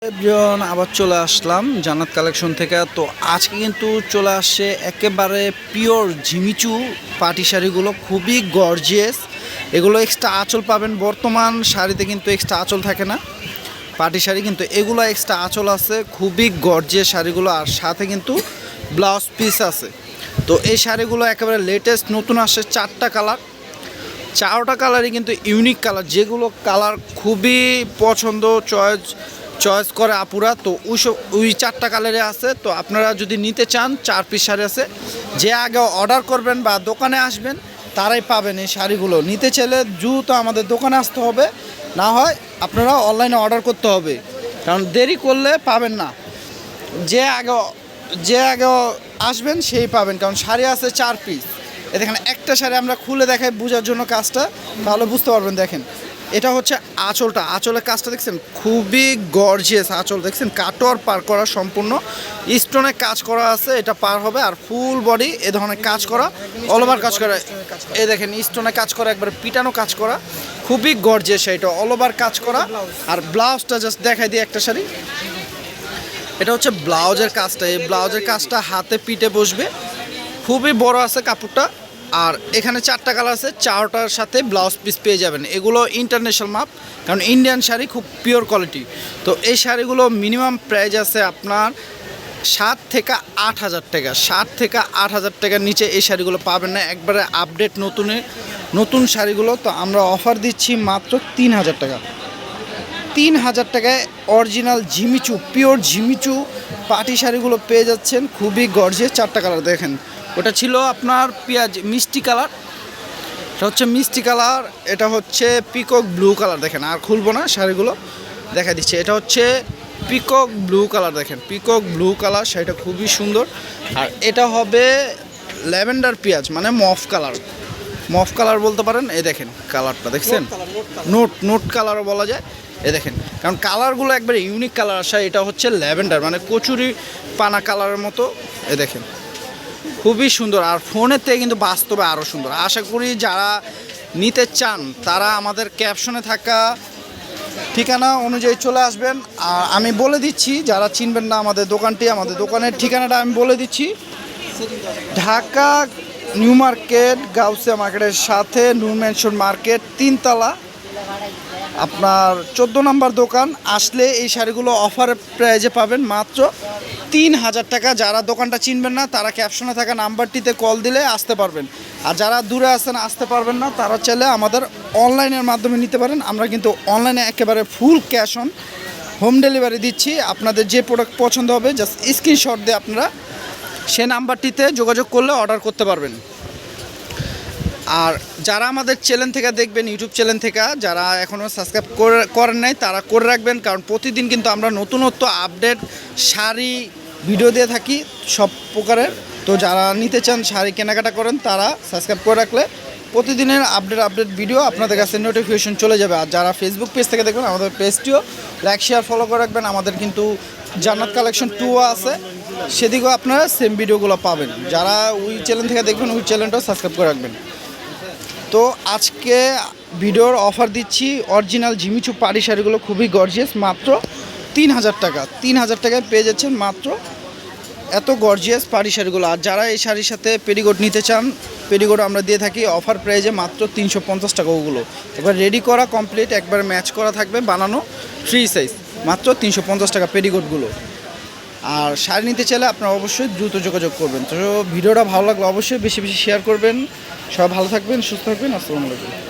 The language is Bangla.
এভরিওয়ান, আবার চলে আসলাম জান্নাত কালেকশন থেকে। তো আজকে কিন্তু চলে আসছে একেবারে পিওর ঝিমিচু পাটি শাড়িগুলো, খুবই গর্জিয়াস। এগুলো এক্সট্রা আঁচল পাবেন। বর্তমান শাড়িতে কিন্তু এক্সট্রা আঁচল থাকে না পাটি শাড়ি, কিন্তু এগুলো এক্সট্রা আঁচল আছে। খুবই গর্জিয়াস শাড়িগুলো, আর সাথে কিন্তু ব্লাউজ পিস আছে। তো এই শাড়িগুলো একেবারে লেটেস্ট নতুন আসছে, চারটা কালারই কিন্তু ইউনিক কালার, যেগুলো কালার খুবই পছন্দ চয়েস করে আপুরা। তো ওই চারটা কালারে আছে। তো আপনারা যদি নিতে চান 4 পিস শাড়ি আছে, যে আগে অর্ডার করবেন বা দোকানে আসবেন তারাই পাবেন এই শাড়িগুলো। নিতে চাইলে দ্রুত আমাদের দোকানে আসতে হবে, না হয় আপনারা অনলাইনে অর্ডার করতে হবে, কারণ দেরি করলে পাবেন না। যে আগে আসবেন সেই পাবেন, কারণ শাড়ি আছে 4 পিস। দেখেন একটা শাড়ি আমরা খুলে দেখাই বোঝার জন্য কাজটা, তাহলে বুঝতে পারবেন। দেখেন এটা হচ্ছে আঁচলের কাজটা দেখছেন, খুবই গর্জিয়াস আঁচল দেখছেন, কাটওয়ার পার করা, সম্পূর্ণ স্টোনে কাজ করা আছে। এটা পার হবে, আর ফুল বডি এ ধরনের কাজ করা, অল ওভার কাজ করা। এই দেখেন স্টোনে কাজ করা, একবার পিটানো কাজ করা, খুবই গর্জিয়াস। এটা অল ওভার কাজ করা। আর ব্লাউজটা জাস্ট দেখাই দিই একটা শাড়ি। এটা হচ্ছে ব্লাউজের কাজটা। এই ব্লাউজের কাজটা হাতে পিটে বসবে, খুবই বড় আছে কাপড়টা। আর এখানে 4টা কালার আছে, 4টার সাথে ব্লাউজ পিস পেয়ে যাবেন। এগুলো ইন্টারন্যাশনাল মাপ, কারণ ইন্ডিয়ান শাড়ি খুব পিওর কোয়ালিটি। তো এই শাড়িগুলো মিনিমাম প্রাইস আছে আপনার 7 থেকে 8 হাজার টাকা। 7 থেকে 8 হাজার টাকার নিচে এই শাড়িগুলো পাবেন না, একবারে আপডেট নতুন শাড়িগুলো। তো আমরা অফার দিচ্ছি মাত্র 3,000 টাকা। 3,000 টাকায় অরিজিনাল ঝিমিচু, পিওর ঝিমিচু পাটি শাড়িগুলো পেয়ে যাচ্ছেন, খুবই গর্জিয়াস। 4টা কালার দেখেন। ওটা ছিল আপনার মিষ্টি কালার, এটা হচ্ছে মিষ্টি কালার। এটা হচ্ছে পিকক ব্লু কালার। দেখেন আর খুলবো না, শাড়িগুলো দেখা দিচ্ছে। এটা হচ্ছে পিকক ব্লু কালার। দেখেন পিকক ব্লু কালার, শাড়িটা খুবই সুন্দর। আর এটা হবে ল্যাভেন্ডার পেঁয়াজ, মানে মফ কালার বলতে পারেন। এই দেখেন কালারটা দেখছেন, নোট কালারও বলা যায়। এ দেখেন, কারণ কালারগুলো একবারে ইউনিক কালার আসে। এটা হচ্ছে ল্যাভেন্ডার, মানে কচুরি পানা কালারের মতো। এ দেখেন খুবই সুন্দর, আর ফোনের থেকে কিন্তু বাস্তবে আরও সুন্দর। আশা করি যারা নিতে চান তারা আমাদের ক্যাপশনে থাকা ঠিকানা অনুযায়ী চলে আসবেন। আর আমি বলে দিচ্ছি, যারা চিনবেন না আমাদের দোকানের ঠিকানাটা আমি বলে দিচ্ছি। ঢাকা নিউ মার্কেট, গাউসিয়া মার্কেটের সাথে নূর ম্যানশন মার্কেট, 3 তলা, আপনার 14 নম্বর দোকান। আসলে এই শাড়িগুলো অফার প্রাইজে পাবেন মাত্র 3,000 টাকা। যারা দোকানটা চিনবেন না তারা ক্যাপশনে থাকা নাম্বারটিতে কল দিলে আসতে পারবেন। আর যারা দূরে আছেন, আসতে পারবেন না, তারা চাইলে আমাদের অনলাইনের মাধ্যমে নিতে পারেন। আমরা কিন্তু অনলাইনে একেবারে full cash on home delivery দিচ্ছি। আপনাদের যে প্রোডাক্ট পছন্দ হবে জাস্ট স্ক্রিনশট দিয়ে আপনারা সে নাম্বারটিতে যোগাযোগ করলে অর্ডার করতে পারবেন। আর যারা আমাদের চ্যানেল থেকে দেখবেন, ইউটিউব চ্যানেল থেকে যারা এখনও সাবস্ক্রাইব করেন নাই, তারা করে রাখবেন, কারণ প্রতিদিন কিন্তু আমরা নতুনত্ব আপডেট শাড়ি ভিডিও দিয়ে থাকি সব প্রকারের। তো যারা নিতে চান, শাড়ি কেনাকাটা করেন, তারা সাবস্ক্রাইব করে রাখলে প্রতিদিনের আপডেট ভিডিও আপনাদের কাছে নোটিফিকেশন চলে যাবে। আর যারা ফেসবুক পেজ থেকে দেখবেন, আমাদের পেজটিও লাইক শেয়ার ফলো করে রাখবেন। আমাদের কিন্তু জান্নাত কালেকশন 2 আছে, সেদিকেও আপনারা সেম ভিডিওগুলো পাবেন। যারা ওই চ্যানেল থেকে দেখবেন, ওই চ্যানেলটাও সাবস্ক্রাইব করে রাখবেন। তো আজকে ভিডিওর অফার দিচ্ছি অরিজিনাল ঝিমিচু পাড়ি শাড়িগুলো, খুবই গর্জিয়াস, মাত্র 3,000 টাকা। 3,000 টাকায় পেয়ে যাচ্ছেন মাত্র এত গর্জিয়াস পাড়ি শাড়িগুলো। আর যারা এই শাড়ির সাথে পেটিকোট নিতে চান, পেটিকোট আমরা দিয়ে থাকি অফার প্রাইজে মাত্র 350 টাকা। ওগুলো একবার রেডি করা কমপ্লিট, একবার ম্যাচ করা থাকবে, বানানো ফ্রি সাইজ, মাত্র 350 টাকা পেটিকোটগুলো। আর শাড়ি নিতে চাইলে আপনারা অবশ্যই দ্রুত যোগাযোগ করবেন। তো ভিডিওটা ভালো লাগলে অবশ্যই বেশি শেয়ার করবেন। সবাই ভালো থাকবেন, সুস্থ থাকবেন। আসসালামু আলাইকুম।